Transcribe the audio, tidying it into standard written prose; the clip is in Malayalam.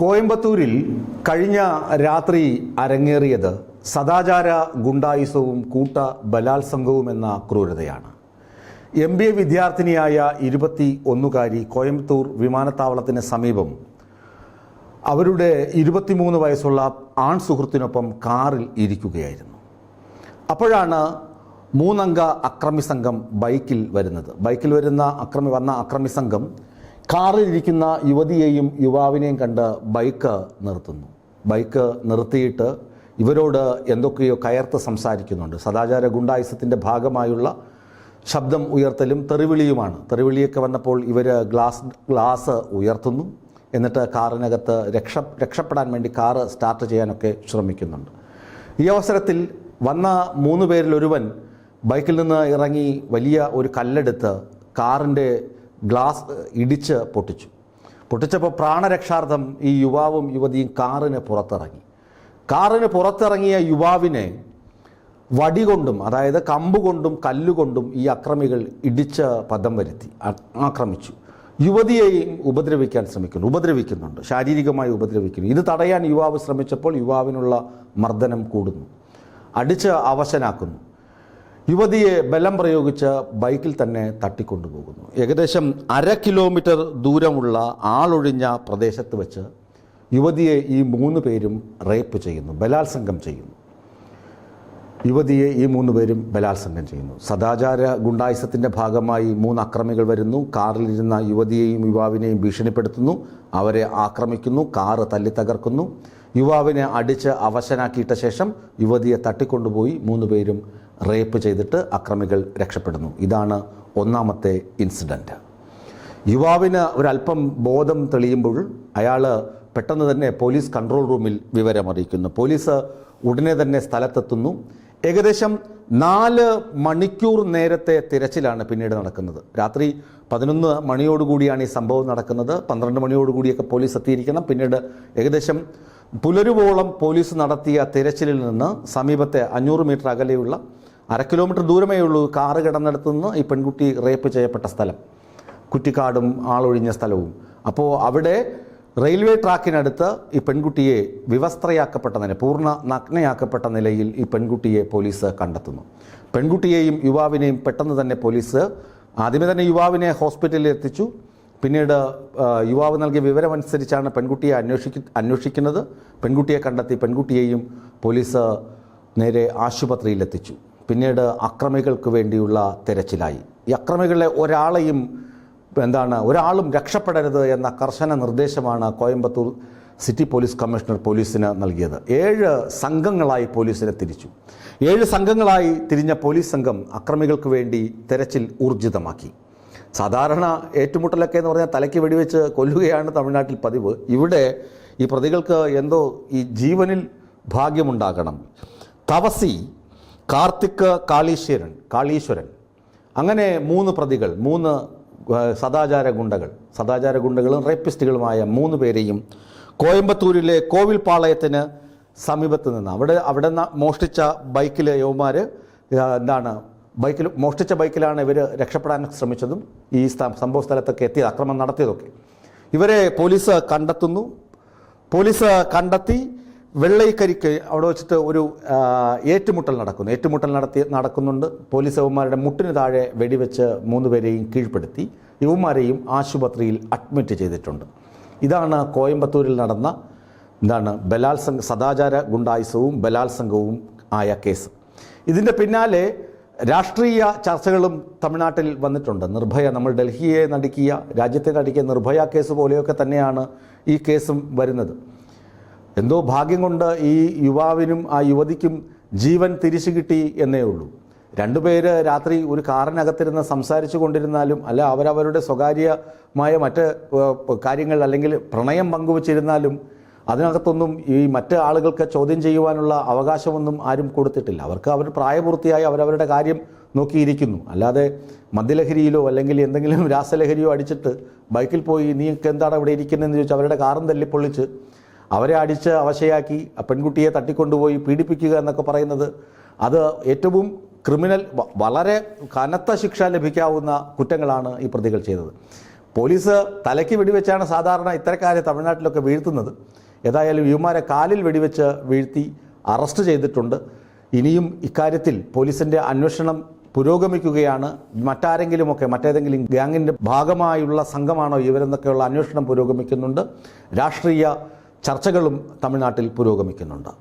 കോയമ്പത്തൂരിൽ കഴിഞ്ഞ രാത്രി അരങ്ങേറിയത് സദാചാര ഗുണ്ടായിസവും കൂട്ട ബലാത്സംഗവും എന്ന ക്രൂരതയാണ്. MBA വിദ്യാർത്ഥിനിയായ 21കാരി കോയമ്പത്തൂർ വിമാനത്താവളത്തിന് സമീപം അവരുടെ 23 വയസ്സുള്ള ആൺ സുഹൃത്തിനൊപ്പം കാറിൽ ഇരിക്കുകയായിരുന്നു. അപ്പോഴാണ് 3 അംഗ അക്രമി സംഘം ബൈക്കിൽ വരുന്നത്. വന്ന അക്രമി സംഘം കാറിൽ ഇരിക്കുന്ന യുവതിയെയും യുവാവിനെയും കണ്ട് ബൈക്ക് നിർത്തുന്നു. ബൈക്ക് നിർത്തിയിട്ട് ഇവരോട് എന്തൊക്കെയോ കയർത്ത് സംസാരിക്കുന്നുണ്ട്. സദാചാര ഗുണ്ടായിസത്തിൻ്റെ ഭാഗമായുള്ള ശബ്ദം ഉയർത്തലും തെറിവിളിയുമാണ്. തെറിവിളിയൊക്കെ വന്നപ്പോൾ ഇവർ ഗ്ലാസ് ഉയർത്തുന്നു. എന്നിട്ട് കാറിനകത്ത് രക്ഷപ്പെടാൻ വേണ്ടി കാറ് സ്റ്റാർട്ട് ചെയ്യാനൊക്കെ ശ്രമിക്കുന്നുണ്ട്. ഈ അവസരത്തിൽ വന്ന 3 പേരിൽ ഒരുവൻ ബൈക്കിൽ നിന്ന് ഇറങ്ങി വലിയ ഒരു കല്ലെടുത്ത് കാറിൻ്റെ ഗ്ലാസ് ഇടിച്ച് പൊട്ടിച്ചപ്പോൾ പ്രാണരക്ഷാർത്ഥം ഈ യുവാവും യുവതിയും കാറിന് പുറത്തിറങ്ങിയ യുവാവിനെ വടികൊണ്ടും, അതായത് കമ്പുകൊണ്ടും കല്ലുകൊണ്ടും ഈ അക്രമികൾ ഇടിച്ച് പദം വരുത്തി ആക്രമിച്ചു. യുവതിയെയും ഉപദ്രവിക്കുന്നുണ്ട്, ശാരീരികമായി ഉപദ്രവിക്കുന്നു. ഇത് തടയാൻ യുവാവ് ശ്രമിച്ചപ്പോൾ യുവാവിനുള്ള മർദ്ദനം കൂടുന്നു, അടിച്ച് അവശനാക്കുന്നു. യുവതിയെ ബലം പ്രയോഗിച്ച് ബൈക്കിൽ തന്നെ തട്ടിക്കൊണ്ടുപോകുന്നു. ഏകദേശം 1/2 കിലോമീറ്റർ ദൂരമുള്ള ആളൊഴിഞ്ഞ പ്രദേശത്ത് വെച്ച് യുവതിയെ ഈ 3 പേരും റേപ്പ് ചെയ്യുന്നു, ബലാത്സംഗം ചെയ്യുന്നു. സദാചാര ഗുണ്ടായിസത്തിൻ്റെ ഭാഗമായി 3 അക്രമികൾ വരുന്നു. കാറിലിരുന്ന യുവതിയെയും യുവാവിനെയും ഭീഷണിപ്പെടുത്തുന്നു, അവരെ ആക്രമിക്കുന്നു, കാറ് തല്ലി തകർക്കുന്നു. യുവാവിനെ അടിച്ച് അവശനാക്കിയിട്ട ശേഷം യുവതിയെ തട്ടിക്കൊണ്ടുപോയി 3 പേരും റേപ്പ് ചെയ്തിട്ട് അക്രമികൾ രക്ഷപ്പെടുന്നു. ഇതാണ് 1ാമത്തെ ഇൻസിഡൻറ്റ്. യുവാവിന് ഒരല്പം ബോധം തെളിയുമ്പോൾ അയാൾ പെട്ടെന്ന് തന്നെ പോലീസ് കൺട്രോൾ റൂമിൽ വിവരമറിയിക്കുന്നു. പോലീസ് ഉടനെ തന്നെ സ്ഥലത്തെത്തുന്നു. ഏകദേശം 4 മണിക്കൂർ നേരത്തെ തിരച്ചിലാണ് പിന്നീട് നടക്കുന്നത്. രാത്രി 11 മണിയോടുകൂടിയാണ് ഈ സംഭവം നടക്കുന്നത്. 12 മണിയോടുകൂടിയൊക്കെ പോലീസ് എത്തിയിരിക്കണം. പിന്നീട് ഏകദേശം പുലരുവോളം പോലീസ് നടത്തിയ തിരച്ചിലിൽ നിന്ന് സമീപത്തെ 500 മീറ്റർ അകലെയുള്ള 1/2 കിലോമീറ്റർ ദൂരമേ ഉള്ളൂ കാറ് കിടന്നിടത്തു നിന്ന് ഈ പെൺകുട്ടി റേപ്പ് ചെയ്യപ്പെട്ട സ്ഥലം, കുറ്റിക്കാടും ആളൊഴിഞ്ഞ സ്ഥലവും. അപ്പോൾ അവിടെ റെയിൽവേ ട്രാക്കിനടുത്ത് ഈ പെൺകുട്ടിയെ വിവസ്ത്രയാക്കപ്പെട്ട നില, പൂർണ്ണ നഗ്നയാക്കപ്പെട്ട നിലയിൽ ഈ പെൺകുട്ടിയെ പോലീസ് കണ്ടെത്തുന്നു. പെൺകുട്ടിയെയും യുവാവിനെയും പെട്ടെന്ന് തന്നെ പോലീസ് ആദ്യമേ തന്നെ യുവാവിനെ ഹോസ്പിറ്റലിൽ എത്തിച്ചു. പിന്നീട് യുവാവ് നൽകിയ വിവരമനുസരിച്ചാണ് പെൺകുട്ടിയെ അന്വേഷിക്കുന്നത്. പെൺകുട്ടിയെ കണ്ടെത്തി പെൺകുട്ടിയെയും പോലീസ് നേരെ ആശുപത്രിയിലെത്തിച്ചു. പിന്നീട് അക്രമികൾക്ക് വേണ്ടിയുള്ള തെരച്ചിലായി. ഈ അക്രമികളെ ഒരാളും രക്ഷപ്പെടരുത് എന്ന കർശന നിർദ്ദേശമാണ് കോയമ്പത്തൂർ സിറ്റി പോലീസ് കമ്മീഷണർ പോലീസിന് നൽകിയത്. 7 സംഘങ്ങളായി പോലീസിനെ തിരിച്ചു. 7 സംഘങ്ങളായി തിരിഞ്ഞ പോലീസ് സംഘം അക്രമികൾക്ക് വേണ്ടി തെരച്ചിൽ ഊർജിതമാക്കി. സാധാരണ ഏറ്റുമുട്ടലൊക്കെ എന്ന് പറഞ്ഞാൽ തലയ്ക്ക് വെടിവെച്ച് കൊല്ലുകയാണ് തമിഴ്നാട്ടിൽ പതിവ്. ഇവിടെ ഈ പ്രതികൾക്ക് എന്തോ ഈ ജീവനിൽ ഭാഗ്യമുണ്ടാകണം. തവസി, കാർത്തിക്, കാളീശ്വരൻ അങ്ങനെ 3 പ്രതികൾ, 3 സദാചാര ഗുണ്ടകളും റേപ്പിസ്റ്റുകളുമായ 3 പേരെയും കോയമ്പത്തൂരിലെ കോവിൽപ്പാളയത്തിന് സമീപത്ത് നിന്ന് അവിടെ മോഷ്ടിച്ച ബൈക്കിൽ യവന്മാർ മോഷ്ടിച്ച ബൈക്കിലാണ് ഇവർ രക്ഷപ്പെടാൻ ശ്രമിച്ചതും ഈ സംഭവ സ്ഥലത്തൊക്കെ എത്തിയത്, അക്രമം നടത്തിയതൊക്കെ. ഇവരെ പോലീസ് കണ്ടെത്തി വെള്ളൈക്കരിക്ക് അവിടെ വെച്ചിട്ട് ഒരു ഏറ്റുമുട്ടൽ നടക്കുന്നുണ്ട്. പോലീസ് യവന്മാരുടെ മുട്ടിന് താഴെ വെടിവെച്ച് 3 പേരെയും കീഴ്പ്പെടുത്തി. യുവന്മാരെയും ആശുപത്രിയിൽ അഡ്മിറ്റ് ചെയ്തിട്ടുണ്ട്. ഇതാണ് കോയമ്പത്തൂരിൽ നടന്ന സദാചാര ഗുണ്ടായിസവും ബലാത്സംഗവും ആയ കേസ്. ഇതിൻ്റെ പിന്നാലെ രാഷ്ട്രീയ ചർച്ചകളും തമിഴ്നാട്ടിൽ വന്നിട്ടുണ്ട്. നമ്മൾ രാജ്യത്തെ നടുക്കിയ നിർഭയ കേസ് പോലെയൊക്കെ തന്നെയാണ് ഈ കേസും വരുന്നത്. എന്തോ ഭാഗ്യം കൊണ്ട് ഈ യുവാവിനും ആ യുവതിക്കും ജീവൻ തിരിച്ചു കിട്ടി എന്നേ ഉള്ളൂ. 2 പേര് രാത്രി ഒരു കാറിനകത്തിരുന്ന് സംസാരിച്ചു കൊണ്ടിരുന്നാലും അല്ല അവരവരുടെ സ്വകാര്യമായ മറ്റ് കാര്യങ്ങൾ അല്ലെങ്കിൽ പ്രണയം പങ്കുവച്ചിരുന്നാലും അതിനകത്തൊന്നും ഈ മറ്റ് ആളുകൾക്ക് ചോദ്യം ചെയ്യുവാനുള്ള അവകാശമൊന്നും ആരും കൊടുത്തിട്ടില്ല. അവർ പ്രായപൂർത്തിയായി അവരവരുടെ കാര്യം നോക്കിയിരിക്കുന്നു. അല്ലാതെ മദ്യലഹരിയിലോ അല്ലെങ്കിൽ എന്തെങ്കിലും രാസലഹരിയോ അടിച്ചിട്ട് ബൈക്കിൽ പോയി നീക്ക് എന്താണ് ഇവിടെ ഇരിക്കുന്നതെന്ന് ചോദിച്ചാൽ അവരുടെ കാറും തല്ലിപ്പൊള്ളിച്ച് അവരെ അടിച്ച് അവശയാക്കി പെൺകുട്ടിയെ തട്ടിക്കൊണ്ടുപോയി പീഡിപ്പിക്കുക എന്നൊക്കെ പറയുന്നത് അത് ഏറ്റവും വളരെ കനത്ത ശിക്ഷ ലഭിക്കാവുന്ന കുറ്റങ്ങളാണ് ഈ പ്രതികൾ ചെയ്തത്. പോലീസ് തലയ്ക്ക് വെടിവെച്ചാണ് സാധാരണ ഇത്തരക്കാരെ തമിഴ്നാട്ടിലൊക്കെ വീഴ്ത്തുന്നത്. ഏതായാലും ഇവന്മാരെ കാലിൽ വെടിവെച്ച് വീഴ്ത്തി അറസ്റ്റ് ചെയ്തിട്ടുണ്ട്. ഇനിയും ഇക്കാര്യത്തിൽ പോലീസിൻ്റെ അന്വേഷണം പുരോഗമിക്കുകയാണ്. മറ്റേതെങ്കിലും ഗ്യാങ്ങിൻ്റെ ഭാഗമായുള്ള സംഘമാണോ ഇവരെന്നൊക്കെയുള്ള അന്വേഷണം പുരോഗമിക്കുന്നുണ്ട്. രാഷ്ട്രീയ ചർച്ചകളും തമിഴ്നാട്ടിൽ പുരോഗമിക്കുന്നുണ്ട്.